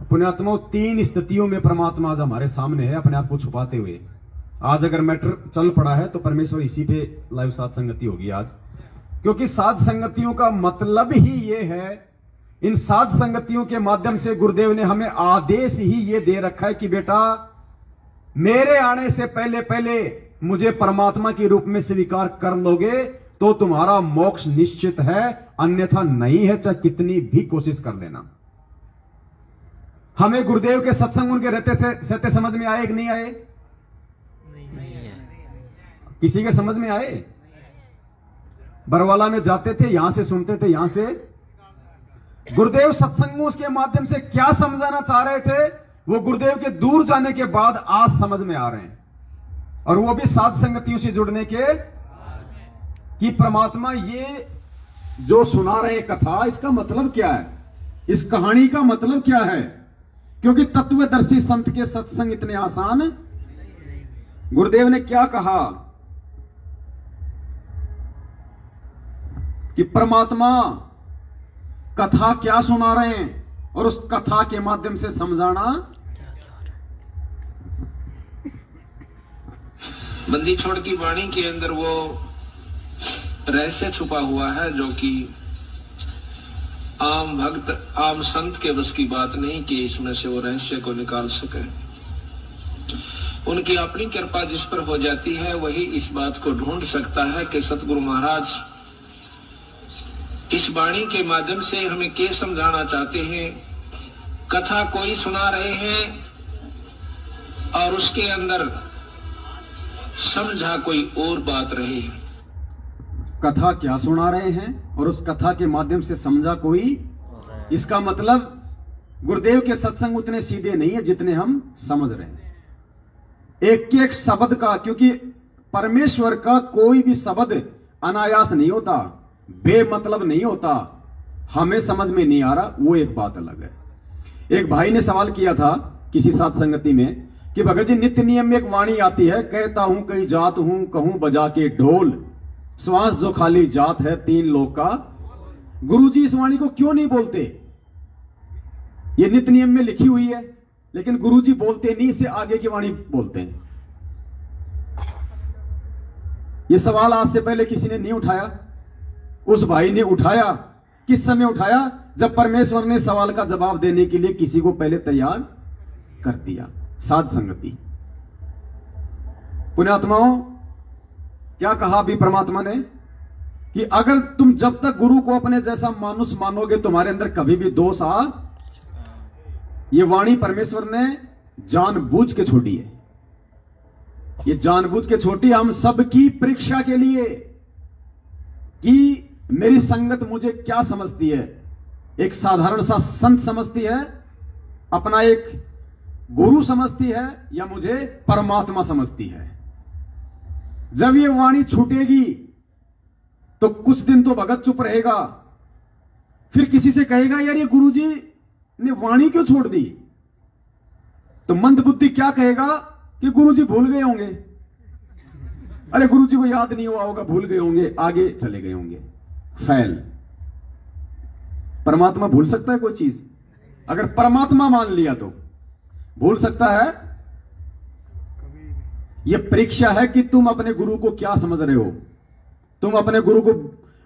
पुण्यात्माओं, तीन स्थितियों में परमात्मा आज हमारे सामने है, अपने आप को छुपाते हुए। आज अगर मैटर चल पड़ा है तो परमेश्वर इसी पे लाइव साध संगति होगी आज, क्योंकि साध संगतियों का मतलब ही ये है, इन साध संगतियों के माध्यम से गुरुदेव ने हमें आदेश ही ये दे रखा है कि बेटा मेरे आने से पहले पहले मुझे परमात्मा के रूप में स्वीकार कर लोगे तो तुम्हारा मोक्ष निश्चित है, अन्यथा नहीं है, चाहे कितनी भी कोशिश कर लेना। हमें गुरुदेव के सत्संग उनके रहते थे सत्य समझ में आए कि नहीं आए? नहीं। किसी के समझ में आए? बरवाला में जाते थे, यहां से सुनते थे, यहां से गुरुदेव सत्संगों के माध्यम से क्या समझाना चाह रहे थे, वो गुरुदेव के दूर जाने के बाद आज समझ में आ रहे हैं, और वो भी साध संगतियों से जुड़ने के, कि परमात्मा ये जो सुना रहे कथा, इसका मतलब क्या है, इस कहानी का मतलब क्या है। क्योंकि तत्वदर्शी संत के सत्संग इतने आसान, गुरुदेव ने क्या कहा कि परमात्मा कथा क्या सुना रहे हैं और उस कथा के माध्यम से समझाना। बंदी छोड़ की वाणी के अंदर वो रहस्य छुपा हुआ है जो कि आम भक्त आम संत के बस की बात नहीं कि इसमें से वो रहस्य को निकाल सके। उनकी अपनी कृपा जिस पर हो जाती है वही इस बात को ढूंढ सकता है कि सतगुरु महाराज इस वाणी के माध्यम से हमें क्या समझाना चाहते हैं। कथा कोई सुना रहे हैं और उसके अंदर समझा कोई और बात रही है। कथा क्या सुना रहे हैं और उस कथा के माध्यम से समझा कोई, इसका मतलब गुरुदेव के सत्संग उतने सीधे नहीं है जितने हम समझ रहे हैं। एक एक शब्द का, क्योंकि परमेश्वर का कोई भी शब्द अनायास नहीं होता, बेमतलब नहीं होता, हमें समझ में नहीं आ रहा, वो एक बात अलग है। एक भाई ने सवाल किया था किसी साथ संगति में कि भगत जी नित्य नियम में एक वाणी आती है, कहता हूं कई जात हूं, कहूं बजा के ढोल, श्वास जो खाली जात है तीन लोक का। गुरुजी इस वाणी को क्यों नहीं बोलते? ये नित्य नियम में लिखी हुई है, लेकिन गुरुजी बोलते नहीं, इसे आगे की वाणी बोलते हैं। ये सवाल आज से पहले किसी ने नहीं उठाया, उस भाई ने उठाया। किस समय उठाया? जब परमेश्वर ने सवाल का जवाब देने के लिए किसी को पहले तैयार कर दिया। साध संगति। पुण्यात्माओं, क्या कहा अभी परमात्मा ने कि अगर तुम जब तक गुरु को अपने जैसा मानुष मानोगे तुम्हारे अंदर कभी भी दोष आ। ये वाणी परमेश्वर ने जानबूझ के छोड़ी है, ये जानबूझ के छोटी हम सबकी परीक्षा के लिए कि मेरी संगत मुझे क्या समझती है। एक साधारण सा संत समझती है, अपना एक गुरु समझती है, या मुझे परमात्मा समझती है। जब ये वाणी छूटेगी तो कुछ दिन तो भगत चुप रहेगा, फिर किसी से कहेगा यार ये गुरुजी ने वाणी क्यों छोड़ दी, तो मंदबुद्धि क्या कहेगा कि गुरुजी भूल गए होंगे, अरे गुरुजी को याद नहीं हुआ होगा, भूल गए होंगे, आगे चले गए होंगे। फैल। परमात्मा भूल सकता है कोई चीज? अगर परमात्मा मान लिया तो भूल सकता है? यह परीक्षा है कि तुम अपने गुरु को क्या समझ रहे हो। तुम अपने गुरु को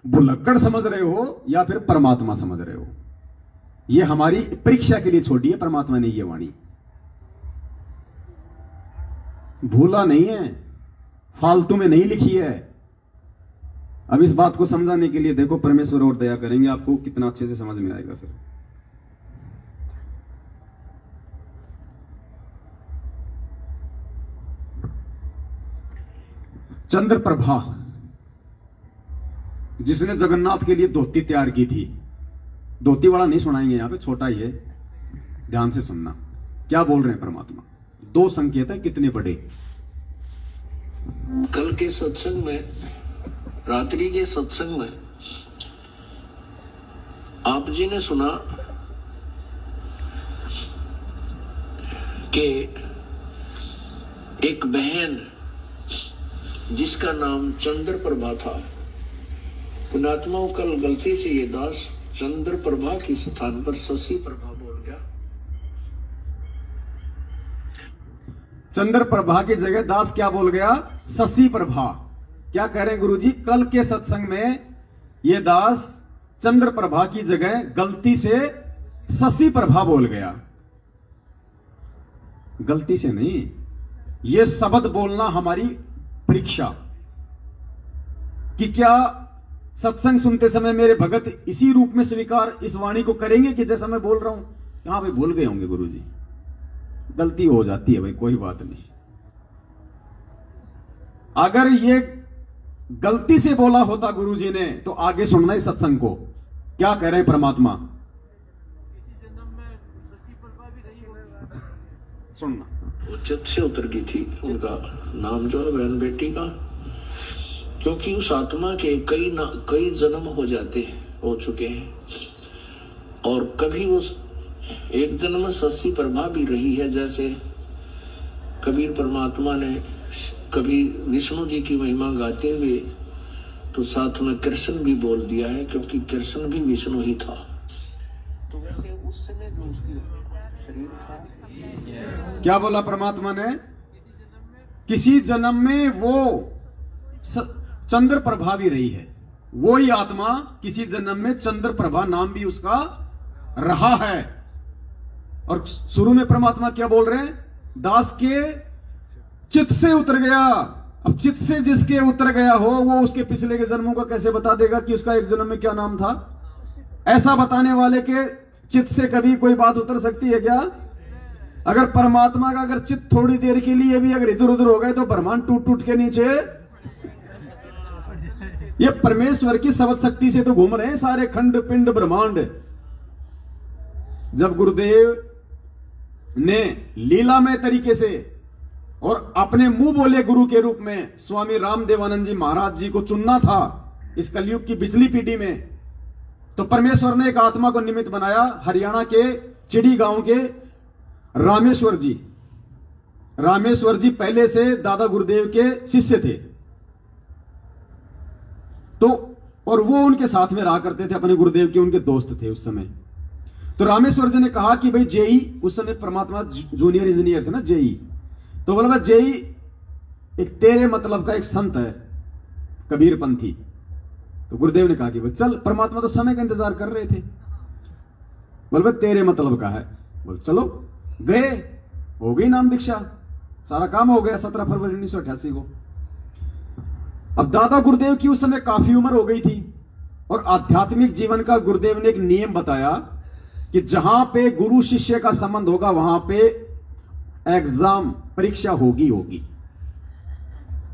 भुलक्कड़ समझ रहे हो या फिर परमात्मा समझ रहे हो। यह हमारी परीक्षा के लिए छोड़ी है परमात्मा ने यह वाणी। भूला नहीं है, फालतू में नहीं लिखी है। अब इस बात को समझाने के लिए देखो परमेश्वर और दया करेंगे, आपको कितना अच्छे से समझ में आएगा। फिर चंद्र प्रभा जिसने जगन्नाथ के लिए धोती तैयार की थी, धोती वाला नहीं सुनाएंगे यहां पे, छोटा ही है, ध्यान से सुनना क्या बोल रहे हैं परमात्मा। दो संकेत है कितने बड़े। कल के सत्संग में, रात्रि के सत्संग में आप जी ने सुना कि एक बहन जिसका नाम चंद्र प्रभा था, पुण्यात्माओं कल गलती से ये दास चंद्र प्रभा के स्थान पर शशि प्रभा बोल गया। चंद्र प्रभा की जगह दास क्या बोल गया? शशि प्रभा। क्या कह रहे हैं गुरुजी? कल के सत्संग में ये दास चंद्र प्रभा की जगह गलती से शशि प्रभा बोल गया। गलती से नहीं, ये शब्द बोलना हमारी परीक्षा कि क्या सत्संग सुनते समय मेरे भगत इसी रूप में स्वीकार इस वाणी को करेंगे कि जैसा मैं बोल रहा हूं। यहां भाई भूल गए होंगे गुरुजी, गलती हो जाती है भाई, कोई बात नहीं। अगर ये गलती से बोला होता गुरुजी ने तो आगे सुनना इस सत्संग को। क्या कह रहे हैं परमात्मा, सुनना। वो चित से उतर गई थी, उनका नाम जो है बहन बेटी का, क्योंकि उस आत्मा के कई जन्म हो चुके हैं, और कभी उस एक जन्म में शशि प्रभा भी रही है। जैसे कबीर परमात्मा ने कभी विष्णु जी की महिमा गाते हुए तो साथ में कृष्ण भी बोल दिया है, क्योंकि कृष्ण भी विष्णु ही था। तो वैसे उस समय जो उसकी शरीर था, क्या बोला परमात्मा ने? किसी जन्म में वो चंद्र प्रभा भी रही है, वो ही आत्मा किसी जन्म में चंद्र प्रभा नाम भी उसका रहा है। और शुरू में परमात्मा क्या बोल रहे हैं? दास के चित्त से उतर गया। अब चित्त से जिसके उतर गया हो वो उसके पिछले के जन्मों का कैसे बता देगा कि उसका एक जन्म में क्या नाम था? ऐसा बताने वाले के चित्त से कभी कोई बात उतर सकती है क्या? अगर परमात्मा का अगर चित्त थोड़ी देर के लिए भी अगर इधर उधर हो गए तो ब्रह्मांड टूट टूट के नीचे, ये परमेश्वर की शब्द शक्ति से तो घूम रहे हैं सारे खंड पिंड ब्रह्मांड। जब गुरुदेव ने लीलामय तरीके से और अपने मुंह बोले गुरु के रूप में स्वामी रामदेवानंद जी महाराज जी को चुनना था इस कलयुग की पिछली पीढ़ी में, तो परमेश्वर ने एक आत्मा को निमित्त बनाया। हरियाणा के चिड़ी गांव के रामेश्वर जी पहले से दादा गुरुदेव के शिष्य थे, तो और वो उनके साथ में रहा करते थे, अपने गुरुदेव के उनके दोस्त थे उस समय। तो रामेश्वर जी ने कहा कि भाई जेई, उस समय परमात्मा जूनियर इंजीनियर थे ना जेई, तो बोला भाई जेई एक तेरे मतलब का एक संत है कबीर पंथी। तो गुरुदेव ने कहा कि भाई चल, परमात्मा तो समय का इंतजार कर रहे थे, बोल भाई तेरे मतलब का है, बोल चलो। गए, हो गई नाम दीक्षा, सारा काम हो गया 17 फरवरी 1988 को। अब दादा गुरुदेव की उस समय काफी उम्र हो गई थी, और आध्यात्मिक जीवन का गुरुदेव ने एक नियम बताया कि जहां पे गुरु शिष्य का संबंध होगा वहां पे एग्जाम परीक्षा होगी।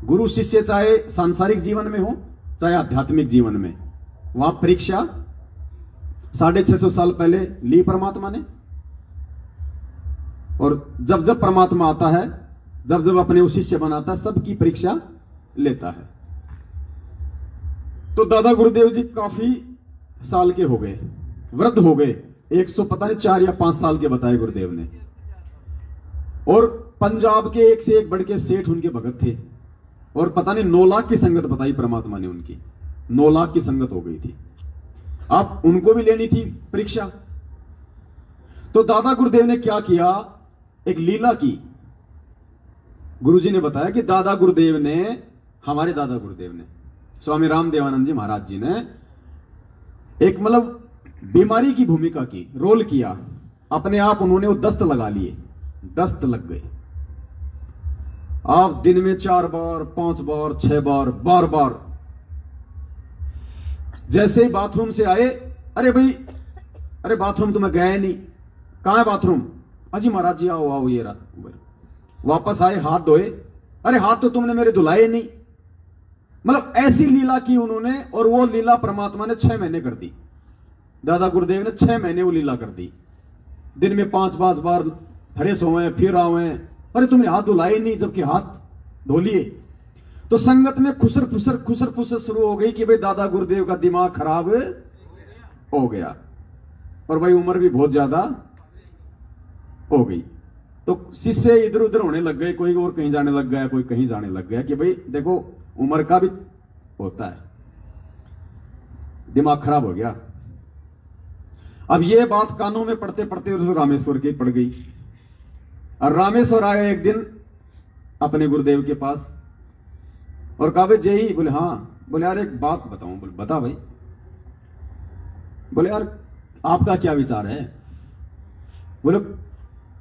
गुरु शिष्य चाहे सांसारिक जीवन में हो चाहे आध्यात्मिक जीवन में, वहां परीक्षा 650 साल पहले ली परमात्मा ने। और जब जब परमात्मा आता है, जब जब अपने उस शिष्य बनाता है, सबकी परीक्षा लेता है। तो दादा गुरुदेव जी काफी साल के हो गए, वृद्ध हो गए, 104 या 5 साल के बताए गुरुदेव ने। और पंजाब के एक से एक बढ़ के सेठ उनके भगत थे, और पता नहीं 9 लाख की संगत बताई परमात्मा ने उनकी, 9 लाख की संगत हो गई थी। अब उनको भी लेनी थी परीक्षा। तो दादा गुरुदेव ने क्या किया, एक लीला की। गुरुजी ने बताया कि दादा गुरुदेव ने, हमारे दादा गुरुदेव ने, स्वामी रामदेवानंद जी महाराज जी ने एक मतलब बीमारी की भूमिका की, रोल किया। अपने आप उन्होंने वो दस्त लगा लिए, दस्त लग गए। आप दिन में 4 बार 5 बार 6 बार बार बार जैसे ही बाथरूम से आए, अरे भाई, अरे बाथरूम तो मैं गया ही नहीं, कहां है बाथरूम? अजी महाराज जी आओ आओ, ये रहा। वापस आए, हाथ धोए, अरे हाथ तो तुमने मेरे धुलाए नहीं। मतलब ऐसी लीला की उन्होंने, और वो लीला परमात्मा ने 6 महीने कर दी। दादा गुरुदेव ने 6 महीने वो लीला कर दी। दिन में 5 बार फ्रेश हुए, फिर आए, अरे तुमने हाथ धुलाए नहीं, जबकि हाथ धो लिए। तो संगत में खुसर फुसर शुरू हो गई कि भाई दादा गुरुदेव का दिमाग खराब हो गया, और भाई उम्र भी बहुत ज्यादा हो गई। तो शिष्य इधर उधर होने लग गए, कोई और कहीं जाने लग गया, कोई कहीं जाने लग गया कि भाई देखो उम्र का भी होता है, दिमाग खराब हो गया। अब ये बात कानों में पढ़ते पढ़ते उस रामेश्वर की पड़ गई। और रामेश्वर आए एक दिन अपने गुरुदेव के पास और कहा भाई जय ही। बोले हाँ। बोले यार एक बात बताऊं। बोले बता भाई। बोले यार आपका क्या विचार है। बोले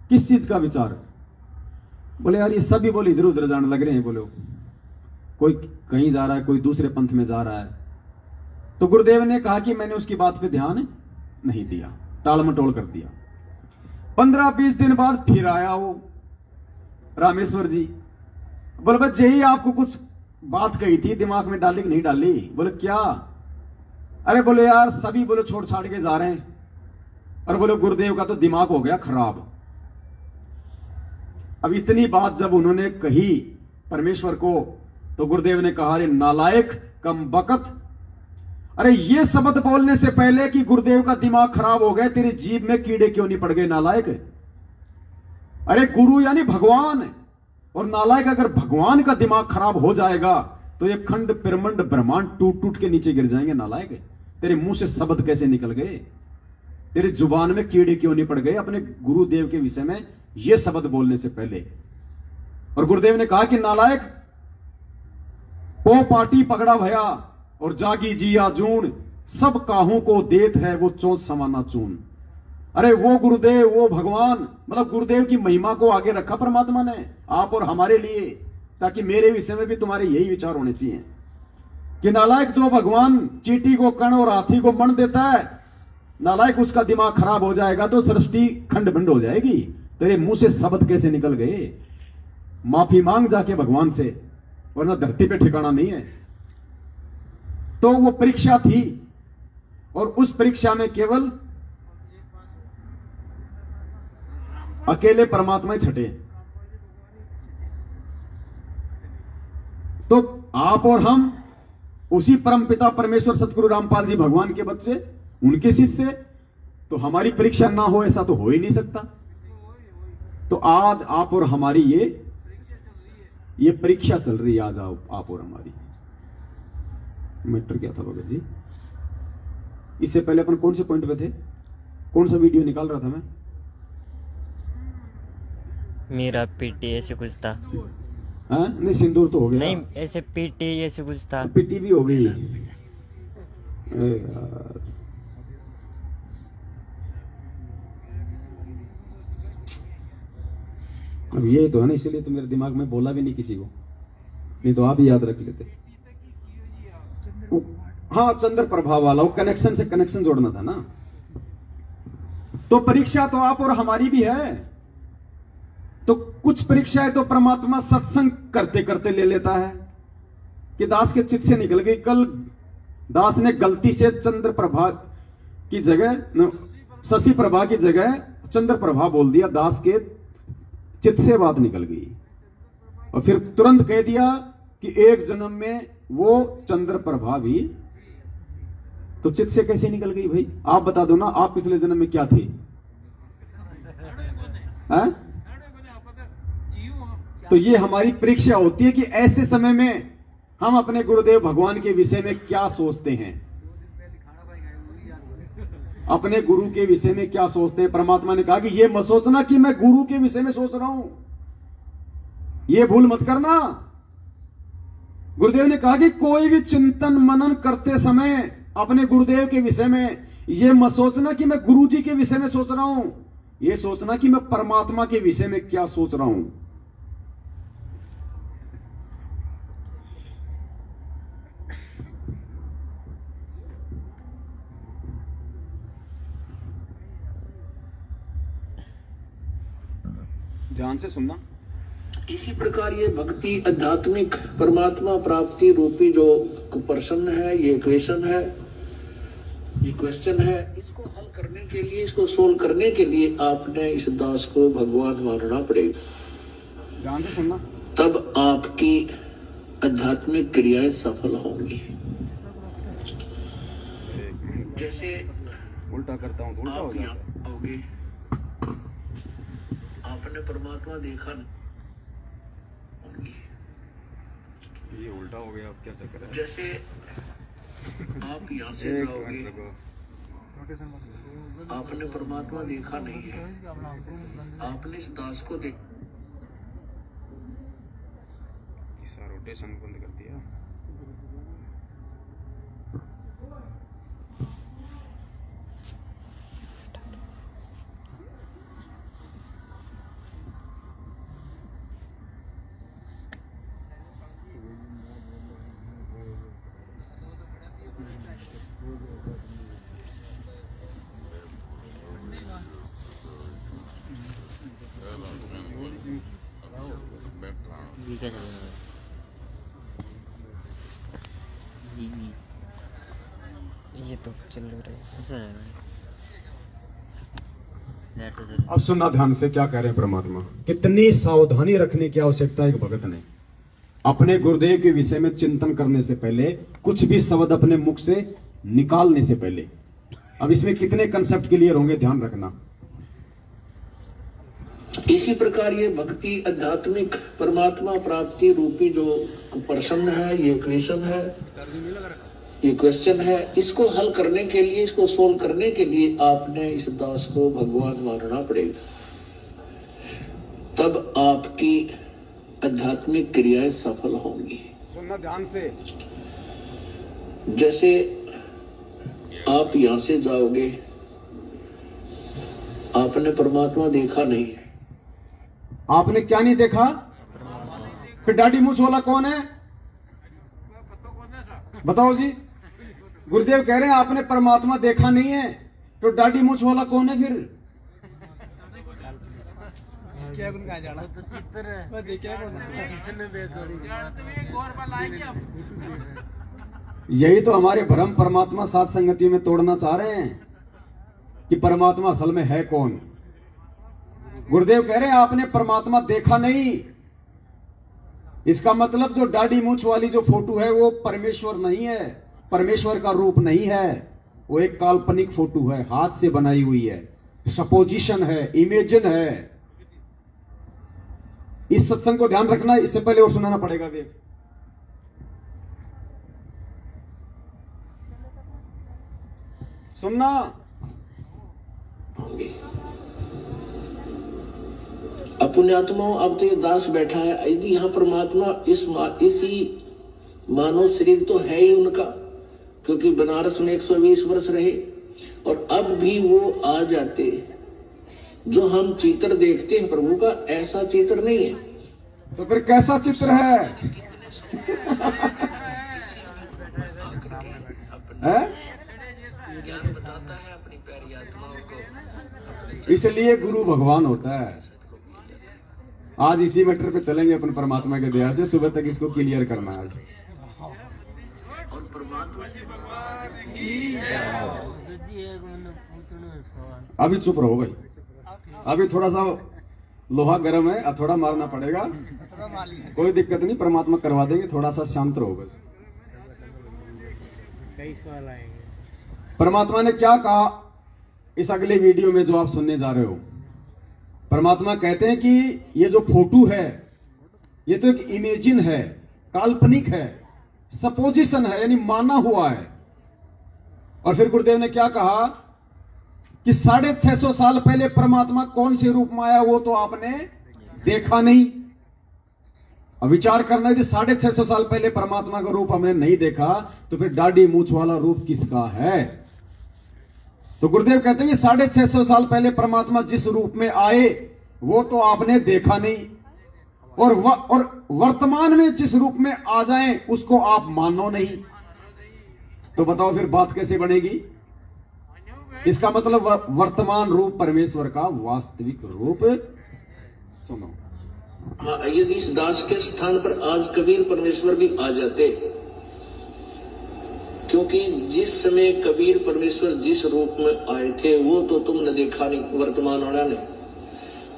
किस चीज का विचार। बोले यार ये सभी बोले इधर उधर जाने लग रहे हैं। बोले कोई कहीं जा रहा है, कोई दूसरे पंथ में जा रहा है। तो गुरुदेव ने कहा कि मैंने उसकी बात पे ध्यान नहीं दिया, टाल मटोल कर दिया। 15-20 दिन बाद फिर आया वो रामेश्वर जी। बोले भाई जय आपको कुछ बात कही थी, दिमाग में डाली कि नहीं डाली। बोले क्या। अरे बोले यार सभी बोले छोड़ छाड़ के जा रहे हैं और बोले गुरुदेव का तो दिमाग हो गया खराब। अब इतनी बात जब उन्होंने कही परमेश्वर को तो गुरुदेव ने कहा अरे नालायक कम बकत, अरे ये शब्द बोलने से पहले कि गुरुदेव का दिमाग खराब हो गया तेरी जीभ में कीड़े क्यों नहीं पड़ गए नालायक। अरे गुरु यानी भगवान, और नालायक अगर भगवान का दिमाग खराब हो जाएगा तो ये खंड पिरमंड ब्रह्मांड टूट टूट के नीचे गिर जाएंगे नालायक। तेरे मुंह से शब्द कैसे निकल गए, तेरी जुबान में कीड़े क्यों नहीं पड़ गए अपने गुरुदेव के विषय में ये शब्द बोलने से पहले। और गुरुदेव ने कहा कि नालायक पो पाटी पकड़ा भया और जागी जिया जून, सब काहू को देत है वो चौथ समाना चून। अरे वो गुरुदेव, वो भगवान, मतलब गुरुदेव की महिमा को आगे रखा परमात्मा ने आप और हमारे लिए, ताकि मेरे विषय में भी तुम्हारे यही विचार होने चाहिए कि नालायक जो भगवान चींटी को कण और हाथी को मण देता है, नालायक उसका दिमाग खराब हो जाएगा तो सृष्टि खंड भिंड हो जाएगी। तेरे मुंह से शब्द कैसे निकल गए, माफी मांग जाके भगवान से, वरना धरती पे ठिकाना नहीं है। तो वो परीक्षा थी और उस परीक्षा में केवल अकेले परमात्मा ही छटे। तो आप और हम उसी परमपिता परमेश्वर सतगुरु रामपाल जी भगवान के बच्चे, उनके शिष्य, तो हमारी परीक्षा ना हो ऐसा तो हो ही नहीं सकता। तो आज आप और हमारी ये परीक्षा चल रही है आज आप और हमारी। मैटर क्या था भगत जी, इससे पहले अपन कौन से पॉइंट पे थे, कौन सा वीडियो निकाल रहा था मैं? मेरा पीटी ऐसे कुछ था। हाँ नहीं, सिंदूर तो हो गया। नहीं ऐसे पीटी ऐसे कुछ था। पीटी भी हो गई। अरे यार अब ये तो है ना, इसीलिए तो मेरे दिमाग में बोला भी नहीं किसी को, नहीं तो आप ही याद रख लेते। हाँ चंद्र प्रभाव वाला, वो कनेक्शन से कनेक्शन जोड़ना था ना। तो परीक्षा तो आप और हमारी भी है। तो कुछ परीक्षाएं तो परमात्मा सत्संग करते करते ले लेता है कि दास के चित्त से निकल गई। कल दास ने गलती से चंद्र प्रभा की जगह, शशि प्रभा की जगह चंद्र प्रभा बोल दिया, दास के चित्त से बात निकल गई और फिर तुरंत कह दिया कि एक जन्म में वो चंद्र प्रभा भी। तो चित्त से कैसे निकल गई भाई, आप बता दो ना, आप पिछले जन्म में क्या थे? है? तो ये हमारी परीक्षा होती है कि ऐसे समय में हम अपने गुरुदेव भगवान के विषय में क्या सोचते हैं, अपने गुरु के विषय में क्या सोचते हैं। परमात्मा ने कहा कि ये मत सोचना कि मैं गुरु के विषय में सोच रहा हूं, ये भूल मत करना। गुरुदेव ने कहा कि कोई भी चिंतन मनन करते समय अपने गुरुदेव के विषय में ये मत सोचना कि मैं गुरु जी के विषय में सोच रहा हूं, ये सोचना कि मैं परमात्मा के विषय में क्या सोच रहा हूं। ध्यान से सुनना। इसी प्रकार ये भक्ति आध्यात्मिक परमात्मा प्राप्ति रूपी जो प्रश्न है, ये क्वेश्चन है, ये क्वेश्चन है, इसको हल करने के लिए, इसको सोल्व करने के लिए आपने इस दास को भगवान मानना पड़ेगा। ध्यान से सुनना। तब आपकी आध्यात्मिक क्रियाएं सफल होंगी। जैसे उल्टा करता हूं, उल्टा हो जाता होगी, आपने परमात्मा देखा नहीं, ये उल्टा हो गया, अब क्या चक्कर है? जैसे आप यहाँ से जाओगे, आपने परमात्मा देखा नहीं है, आपने इस दास को रोटेशन बंद कर दिया। ये तो चल रहा है। अब सुनना ध्यान से, क्या कह रहे हैं परमात्मा। कितनी सावधानी रखने की आवश्यकता है एक भगत ने अपने गुरुदेव के विषय में चिंतन करने से पहले, कुछ भी शब्द अपने मुख से निकालने से पहले। अब इसमें कितने कंसेप्ट क्लियर होंगे, ध्यान रखना। इसी प्रकार ये भक्ति आध्यात्मिक परमात्मा प्राप्ति रूपी जो प्रश्न है, ये क्वेश्चन है, इसको हल करने के लिए, इसको सोल्व करने के लिए आपने इस दास को भगवान मानना पड़ेगा। तब आपकी आध्यात्मिक क्रियाएं सफल होंगी। सुनना ध्यान से। जैसे आप यहां से जाओगे, आपने परमात्मा देखा नहीं है। आपने क्या नहीं देखा? फिर दाढ़ी मूंछ वाला कौन है? बताओ जी। गुरुदेव कह रहे हैं आपने परमात्मा देखा नहीं है, तो दाढ़ी मूंछ वाला कौन है फिर? यही तो हमारे भ्रम परमात्मा साथ संगति में तोड़ना चाह रहे हैं कि परमात्मा असल में है कौन। गुरुदेव कह रहे हैं आपने परमात्मा देखा नहीं। इसका मतलब जो दाढ़ी मूंछ वाली जो फोटो है वो परमेश्वर नहीं है, परमेश्वर का रूप नहीं है। वो एक काल्पनिक फोटो है, हाथ से बनाई हुई है, सपोजिशन है, इमेजिन है। इस सत्संग को ध्यान रखना। इससे पहले और सुनाना पड़ेगा। देख, सुनना। पुण्यात्मा, अब तो ये दास बैठा है, यदि यहाँ परमात्मा इसी मानव शरीर तो है ही उनका, क्योंकि बनारस में 120 वर्ष रहे, और अब भी वो आ जाते। जो हम चित्र देखते हैं प्रभु का, ऐसा चित्र नहीं है। तो फिर कैसा चित्र है? इसलिए गुरु भगवान होता है। आज इसी मैटर पे चलेंगे अपन परमात्मा के दया से। सुबह तक इसको क्लियर करना है आज। अभी चुप रहो भाई, अभी थोड़ा सा लोहा गर्म है, अब थोड़ा मारना पड़ेगा। कोई दिक्कत नहीं, परमात्मा करवा देंगे। थोड़ा सा शांत रहो बस। परमात्मा ने क्या कहा इस अगले वीडियो में जो आप सुनने जा रहे हो? परमात्मा कहते हैं कि ये जो फोटो है ये तो एक इमेजिन है, काल्पनिक है, सपोजिशन है, यानी माना हुआ है। और फिर गुरुदेव ने क्या कहा कि 650 साल पहले परमात्मा कौन से रूप में आया वो तो आपने देखा नहीं। अब विचार करना है कि 650 साल पहले परमात्मा का रूप हमने नहीं देखा, तो फिर दाढ़ी मूंछ वाला रूप किसका है? तो गुरुदेव कहते हैं कि 650 साल पहले परमात्मा जिस रूप में आए वो तो आपने देखा नहीं, और वर्तमान में जिस रूप में आ जाएं उसको आप मानो नहीं। तो बताओ फिर बात कैसे बनेगी? इसका मतलब वर्तमान रूप परमेश्वर का वास्तविक रूप। सुनो, यदि इस दास के स्थान पर आज कबीर परमेश्वर भी आ जाते, क्योंकि जिस समय कबीर परमेश्वर जिस रूप में आए थे वो तो तुमने देखा नहीं, वर्तमान वाला ने।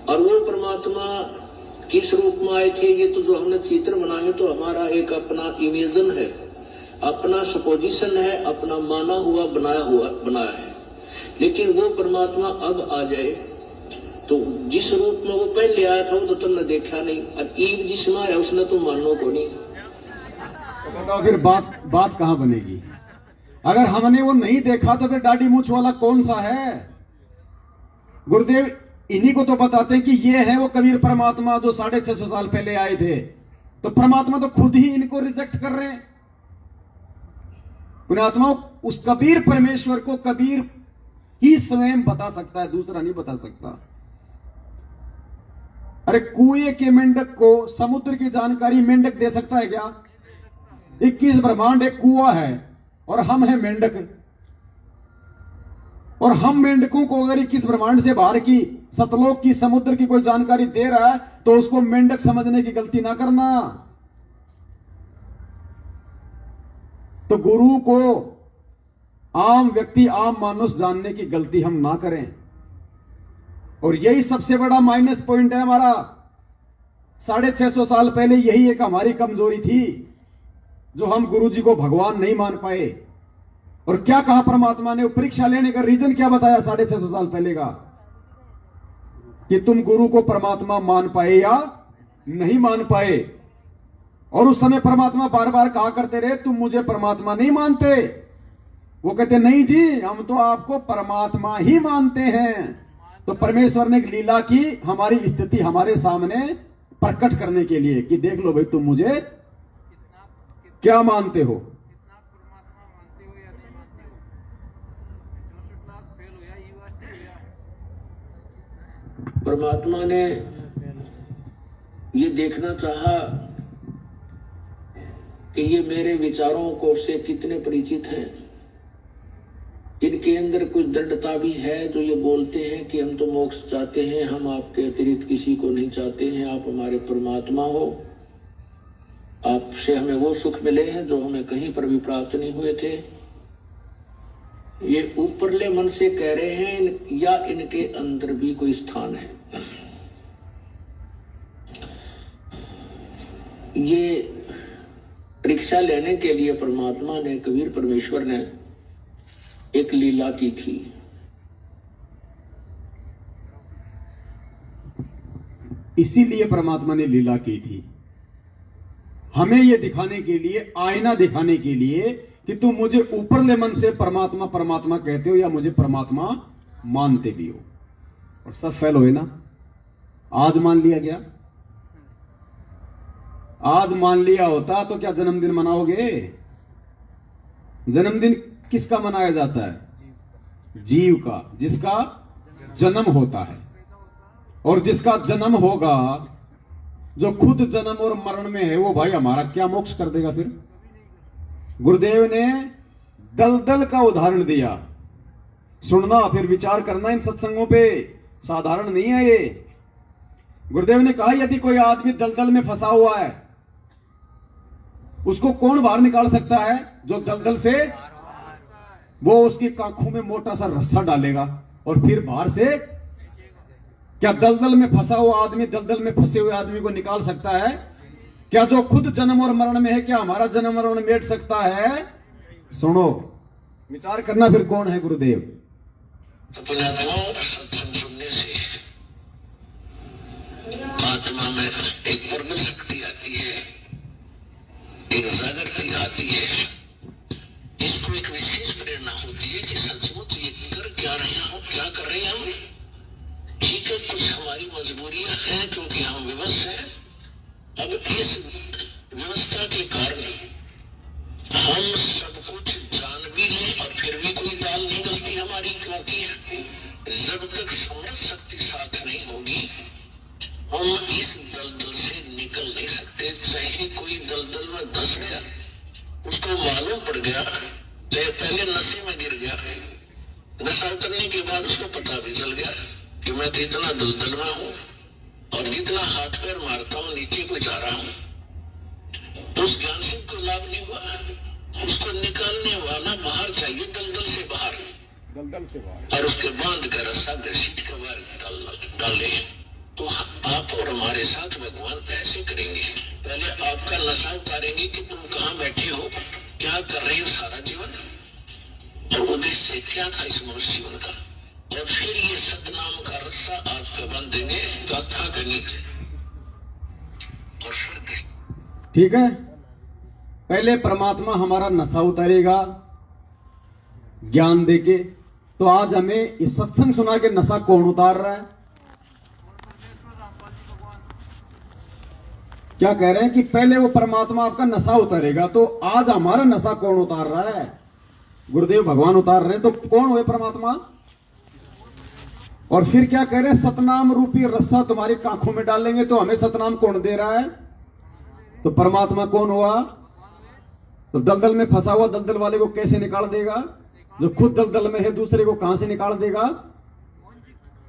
और वो परमात्मा किस रूप में आए थे, ये तो जो हमने चित्र बना है तो हमारा एक अपना इमेजन है, अपना सपोजिशन है, अपना माना हुआ बनाया है। लेकिन वो परमात्मा अब आ जाए तो जिस रूप में वो पहले आया था वो तो तुमने देखा नहीं, और ईब जिसमें आया उसने तो मानो को नहीं। तो बताओ फिर बात कहां बनेगी? अगर हमने वो नहीं देखा तो फिर दाढ़ी मूंछ वाला कौन सा है? गुरुदेव इन्हीं को तो बताते हैं कि ये है वो कबीर परमात्मा जो 650 साल पहले आए थे। तो परमात्मा तो खुद ही इनको रिजेक्ट कर रहे हैं। पुण्यात्माओं, उस कबीर परमेश्वर को कबीर ही स्वयं बता सकता है, दूसरा नहीं बता सकता। अरे कुएं के मेंढक को समुद्र की जानकारी मेंढक दे सकता है क्या? 21 ब्रह्मांड एक कुआं है और हम हैं मेंढक। और हम मेंढकों को अगर 21 ब्रह्मांड से बाहर की सतलोक की समुद्र की कोई जानकारी दे रहा है तो उसको मेंढक समझने की गलती ना करना। तो गुरु को आम व्यक्ति आम मानुष जानने की गलती हम ना करें। और यही सबसे बड़ा माइनस पॉइंट है हमारा। 650 साल पहले यही एक हमारी कमजोरी थी जो हम गुरु जी को भगवान नहीं मान पाए। और क्या कहा परमात्मा ने? परीक्षा लेने का रीजन क्या बताया 650 साल पहले का? कि तुम गुरु को परमात्मा मान पाए या नहीं मान पाए। और उस समय परमात्मा बार बार कहा करते रहे तुम मुझे परमात्मा नहीं मानते। वो कहते नहीं जी, हम तो आपको परमात्मा ही मानते हैं। तो परमेश्वर ने एक लीला की हमारी स्थिति हमारे सामने प्रकट करने के लिए कि देख लो भाई, तुम मुझे क्या मानते हो। परमात्मा ने ये देखना चाहा कि ये मेरे विचारों को से कितने परिचित हैं। इनके अंदर कुछ दृढ़ता भी है जो ये बोलते हैं कि हम तो मोक्ष चाहते हैं, हम आपके अतिरिक्त किसी को नहीं चाहते हैं, आप हमारे परमात्मा हो, आपसे हमें वो सुख मिले हैं जो हमें कहीं पर भी प्राप्त नहीं हुए थे। ये ऊपरले मन से कह रहे हैं या इनके अंदर भी कोई स्थान है। ये परीक्षा लेने के लिए परमात्मा ने, कबीर परमेश्वर ने एक लीला की थी। इसीलिए परमात्मा ने लीला की थी, हमें यह दिखाने के लिए, आईना दिखाने के लिए कि तुम मुझे ऊपरले मन से परमात्मा परमात्मा कहते हो या मुझे परमात्मा मानते भी हो। और सब फेल हुए ना। आज मान लिया गया। आज मान लिया होता तो क्या जन्मदिन मनाओगे? जन्मदिन किसका मनाया जाता है? जीव का, जिसका जन्म होता है। और जिसका जन्म होगा, जो खुद जन्म और मरण में है, वो भाई हमारा क्या मोक्ष कर देगा फिर? गुरुदेव ने दलदल का उदाहरण दिया। सुनना फिर विचार करना इन सत्संगों पे, साधारण नहीं है ये। गुरुदेव ने कहा यदि कोई आदमी दलदल में फंसा हुआ है, उसको कौन बाहर निकाल सकता है? जो दलदल से, वो उसकी कांखों में मोटा सा रस्सा डालेगा और फिर बाहर से। क्या दलदल में फंसा हुआ आदमी दलदल में फंसे हुए आदमी को निकाल सकता है? क्या जो खुद जन्म और मरण में है, क्या हमारा जन्म मरण मेट सकता है? सुनो, विचार करना फिर कौन है गुरुदेव। सत्संग सुनने से आत्मा में एक प्रबल शक्ति आती है, एक जागृति आती है। इसको एक विशेष प्रेरणा होती है कि सचमुच ये कर क्या रहे हैं हम, क्या कर रहे हैं हम। ठीक है, कुछ हमारी मजबूरियां हैं क्योंकि हम विवश हैं। अब इस व्यवस्था के कारण हम सब कुछ जान भी लें और फिर भी कोई दाल नहीं गलती हमारी, क्योंकि जब तक समझ शक्ति साथ नहीं होगी हम इस दलदल से निकल नहीं सकते। चाहे कोई दलदल में धंस गया, उसको मालूम पड़ गया, चाहे पहले नशे में गिर गया, नशा उतरने के बाद उसको पता भी चल गया कि मैं तो इतना दलदल में हूँ और जितना हाथ पैर मारता हूँ नीचे को जा रहा हूँ, तो उस ज्ञान से कोई लाभ नहीं हुआ। उसको निकालने वाला बाहर चाहिए, दलदल से बाहर, और उसके बांध कर रस्सा घसीट कर बाहर डाले। तो आप और हमारे साथ भगवान ऐसे करेंगे। पहले आपका नशा उतारेंगे कि तुम कहाँ बैठे हो, क्या कर रहे हो सारा जीवन, और उद्देश्य क्या था इस मनुष्य जीवन का, और फिर ये सतनाम का रस्सा आपका बांध देंगे गाथा के नीचे। और फिर ठीक है, पहले परमात्मा हमारा नशा उतारेगा ज्ञान देके। तो आज हमें इस सत्संग सुना के नशा कौन उतार रहा है? क्या कह रहे हैं कि पहले वो परमात्मा आपका नशा उतारेगा, तो आज हमारा नशा कौन उतार रहा है? गुरुदेव भगवान उतार रहे हैं, तो कौन हुए परमात्मा? और फिर क्या कह रहे हैं, सतनाम रूपी रस्सा तुम्हारी आंखों में डालेंगे, तो हमें सतनाम कौन दे रहा है? तो परमात्मा कौन हुआ? तो दलदल में फंसा हुआ दलदल वाले को कैसे निकाल देगा? जो खुद दलदल में है दूसरे को कहां से निकाल देगा?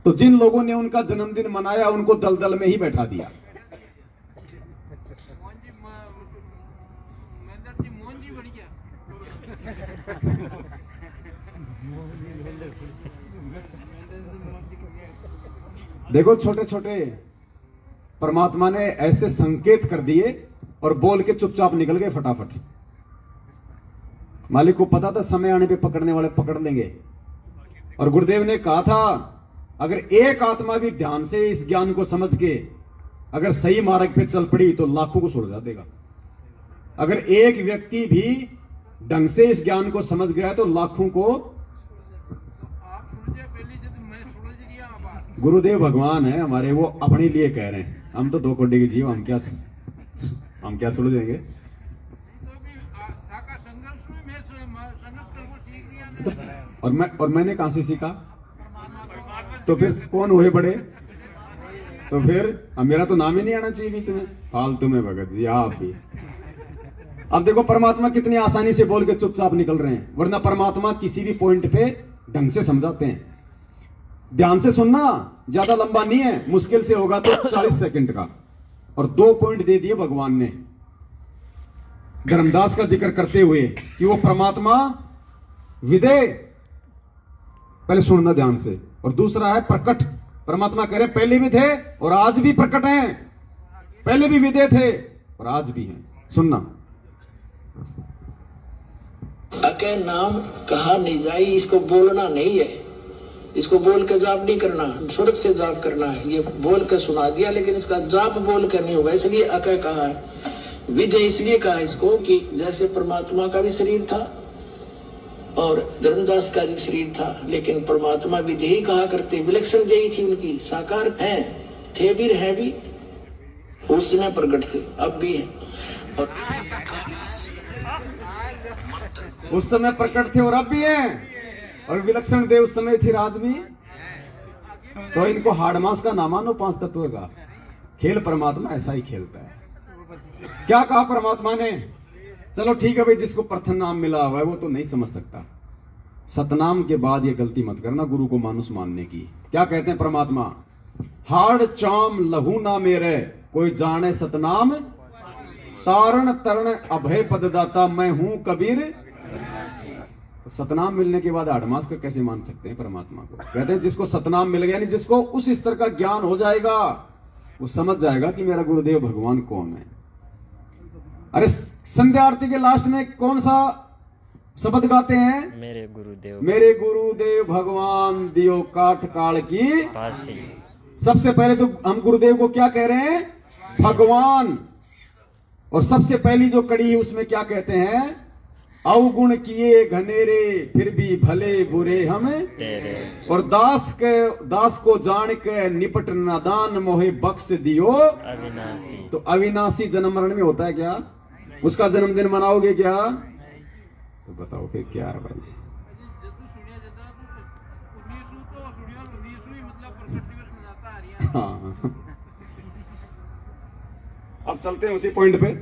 तो जिन लोगों ने उनका जन्मदिन मनाया उनको दलदल में ही बैठा दिया। देखो छोटे छोटे परमात्मा ने ऐसे संकेत कर दिए और बोल के चुपचाप निकल गए फटाफट। मालिक को पता था समय आने पे पकड़ने वाले पकड़ लेंगे। और गुरुदेव ने कहा था अगर एक आत्मा भी ध्यान से इस ज्ञान को समझ के अगर सही मार्ग पे चल पड़ी तो लाखों को सुलझा देगा। अगर एक व्यक्ति भी ढंग से इस ज्ञान को समझ गया तो लाखों को। गुरुदेव भगवान है हमारे, वो अपने लिए कह रहे हैं। हम तो दो कोटि के जीव, हम क्या सुलझेंगे? तो, और मैंने कहां से सीखा? तो फिर कौन हुए बड़े? तो फिर मेरा तो नाम ही नहीं आना चाहिए बीच में। फालतू में भगत जी आप भी। अब देखो परमात्मा कितनी आसानी से बोल के चुपचाप निकल रहे हैं, वरना परमात्मा किसी भी पॉइंट पे ढंग से समझाते हैं। ध्यान से सुनना, ज्यादा लंबा नहीं है, मुश्किल से होगा तो 40 सेकंड का। और 2 पॉइंट दे दिए भगवान ने धर्मदास का जिक्र करते हुए कि वो परमात्मा विदे, पहले सुनना ध्यान से। और दूसरा है प्रकट। परमात्मा कह रहे पहले भी थे और आज भी प्रकट हैं, पहले भी विदे थे और आज भी हैं। सुनना। अके नाम कहा नहीं जाई, इसको बोलना नहीं है, इसको बोल के जाप नहीं करना, स्वर्ग से जाप करना है। ये बोल के सुना दिया लेकिन इसका जाप बोल कर नहीं होगा, इसलिए अके कहा है। विजय इसलिए कहा इसको कि जैसे परमात्मा का भी शरीर था और धर्मदास का भी शरीर था, लेकिन परमात्मा भी यही कहा करते, विलक्षण यही थी उनकी, साकार हैं, थे भी हैं भी, उस समय प्रकट थे, अब भी हैं। और उस समय प्रकट थे और अब भी हैं। और विलक्षण देव उस समय थी राज भी। तो इनको हाड़ मास का ना मानो, 5 तत्व का खेल परमात्मा ऐसा ही खेलता है। क्या कहा परमात्मा ने? चलो ठीक है भाई, जिसको प्रथम नाम मिला हुआ है वो तो नहीं समझ सकता। सतनाम के बाद ये गलती मत करना गुरु को मानुस मानने की। क्या कहते हैं परमात्मा? हाड़ चाम लहू ना मेरे, कोई जाने सतनाम, तारण तरण अभय पददाता, मैं हूं कबीर। सतनाम मिलने के बाद आठमास का कैसे मान सकते हैं परमात्मा को? कहते हैं जिसको सतनाम मिल गया, यानी जिसको उस स्तर का ज्ञान हो जाएगा, वो समझ जाएगा कि मेरा गुरुदेव भगवान कौन है। अरे संध्या आरती के लास्ट में कौन सा शब्द गाते हैं? मेरे गुरुदेव भगवान दियो काट काल की फांसी। सबसे पहले तो हम गुरुदेव को क्या कह रहे हैं? भगवान। और सबसे पहली जो कड़ी है उसमें क्या कहते हैं? अवगुण किए घनेरे फिर भी भले बुरे हम तेरे, और दास को जान के निपट नादान मोहे बख्श दियो अविनाशी। तो अविनाशी जन्म मरण में होता है क्या? उसका जन्मदिन मनाओगे क्या? तो बताओ फिर क्या है भाई? हाँ। अब चलते हैं उसी पॉइंट पे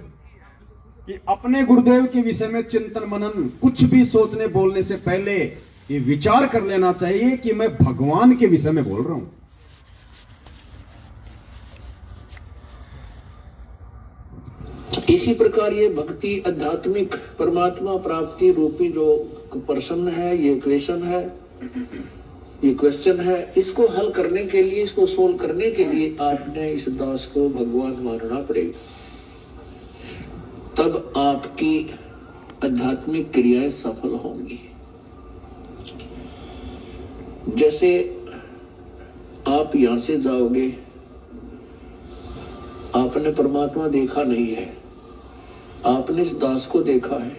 कि अपने गुरुदेव के विषय में चिंतन मनन, कुछ भी सोचने बोलने से पहले ये विचार कर लेना चाहिए कि मैं भगवान के विषय में बोल रहा हूं। इसी प्रकार ये भक्ति आध्यात्मिक परमात्मा प्राप्ति रूपी जो प्रश्न है, ये क्वेश्चन है, ये क्वेश्चन है, इसको हल करने के लिए, इसको सोल्व करने के लिए आपने इस दास को भगवान मानना पड़ेगा। तब आपकी आध्यात्मिक क्रियाएं सफल होंगी। जैसे आप यहां से जाओगे, आपने परमात्मा देखा नहीं है, आपने इस दास को देखा है,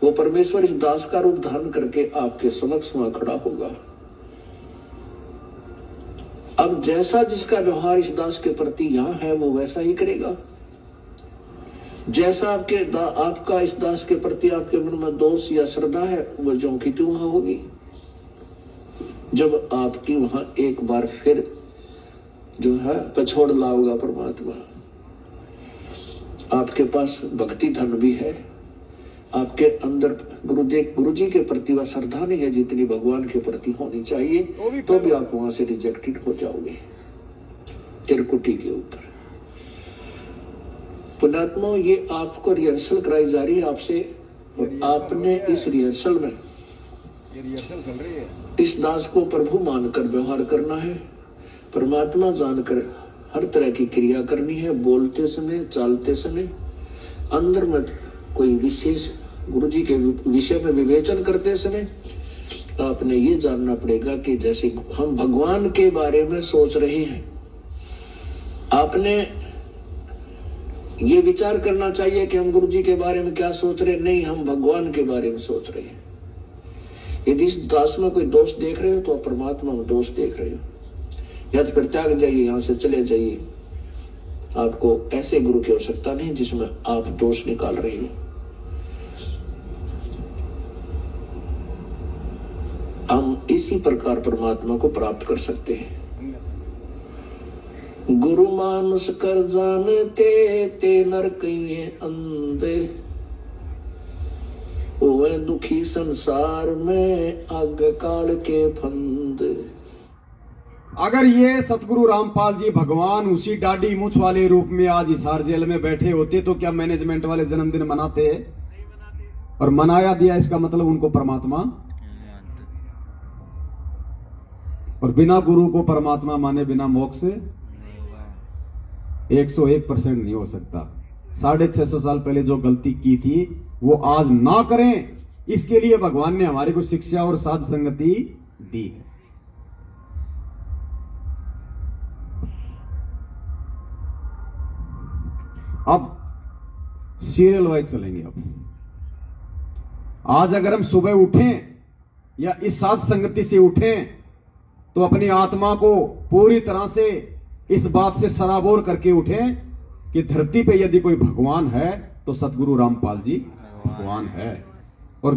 वो परमेश्वर इस दास का रूप धारण करके आपके समक्ष वहां खड़ा होगा। अब जैसा जिसका व्यवहार इस दास के प्रति यहां है वो वैसा ही करेगा। जैसा आपका इस दास के प्रति आपके मन में दोष या श्रद्धा है, वो ज्यों की त्यों वहां होगी। जब आपकी वहां एक बार फिर जो है पछोड़ लाओगा परमात्मा, आपके पास भक्ति धन भी है, आपके अंदर गुरु जी के प्रति वह श्रद्धा नहीं है जितनी भगवान के प्रति होनी चाहिए, तो भी आप वहां से रिजेक्टेड हो जाओगे त्रिकुटी के ऊपर। पुण्यात्मा, ये आपको रिहर्सल कराई जा रही है आपसे, और आपने इस रिहर्सल में चल रही है, इस दास को प्रभु मानकर व्यवहार करना है, परमात्मा जानकर हर तरह की क्रिया करनी है, बोलते समय, चालते समय। अंदर में कोई विशेष गुरु जी के विषय में विवेचन करते समय आपने ये जानना पड़ेगा कि जैसे हम भगवान के बारे में सोच रहे हैं, आपने ये विचार करना चाहिए कि हम गुरु जी के बारे में क्या सोच रहे हैं। नहीं, हम भगवान के बारे में सोच रहे हैं। यदि इस दास में कोई दोष देख रहे हो तो आप परमात्मा में दोष देख रहे हो, या तो फिर त्याग जाइए, यहां से चले जाइए। आपको ऐसे गुरु की आवश्यकता नहीं जिसमें आप दोष निकाल रहे हो। हम इसी प्रकार परमात्मा को प्राप्त कर सकते हैं। गुरु मानुष कर जानते ते नर कहिए अंधे, ओए दुखी संसार में आग काल के फंद। अगर ये सतगुरु रामपाल जी भगवान उसी डाडी मूछ वाले रूप में आज हिसार जेल में बैठे होते तो क्या मैनेजमेंट वाले जन्मदिन मनाते? और मनाया दिया, इसका मतलब उनको परमात्मा, और बिना गुरु को परमात्मा माने बिना मोक्ष 101% नहीं हो सकता। 650 साल पहले जो गलती की थी वो आज ना करें, इसके लिए भगवान ने हमारे को शिक्षा और साध संगति दी है। अब सीरियल वाइज चलेंगे। अब आज अगर हम सुबह उठें या इस साध संगति से उठें तो अपनी आत्मा को पूरी तरह से इस बात से सराबोर करके उठें कि धरती पे यदि कोई भगवान है तो सतगुरु रामपाल जी भगवान है। और